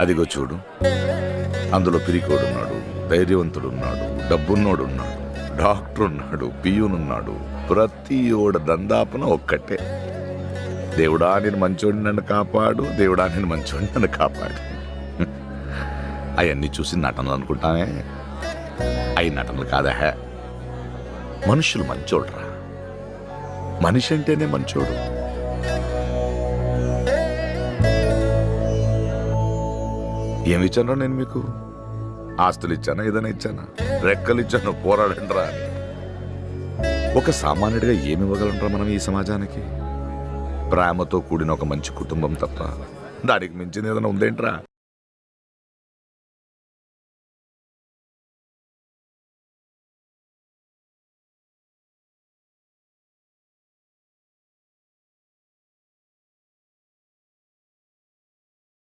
అదిగో చూడు, అందులో పిరికోడున్నాడు, ధైర్యవంతుడున్నాడు, డబ్బున్నోడున్నాడు, డాక్టర్ ఉన్నాడు, పియూనున్నాడు. ప్రతి ఓడ దందాపన ఒక్కటే, దేవుడా నేను మంచోడిని నన్ను కాపాడు, దేవుడా నేను మంచోడిని నన్ను కాపాడు. అవన్నీ చూసి నటనలు అనుకుంటానే, అవి నటనలు కాదా. మనుషులు మంచోడ్రా, మనిషి అంటేనే మంచోడు. ఏమి ఇచ్చానో నేను మీకు? ఆస్తులు ఇచ్చానా, ఏదైనా ఇచ్చానా? రెక్కలు ఇచ్చాను, పోరాడండ్రా అని. ఒక సామాన్యుడిగా ఏమి ఇవ్వగలంరా మనం ఈ సమాజానికి? ప్రేమతో కూడిన ఒక మంచి కుటుంబం తప్ప దానికి మించింది ఏదైనా ఉందేంట్రా?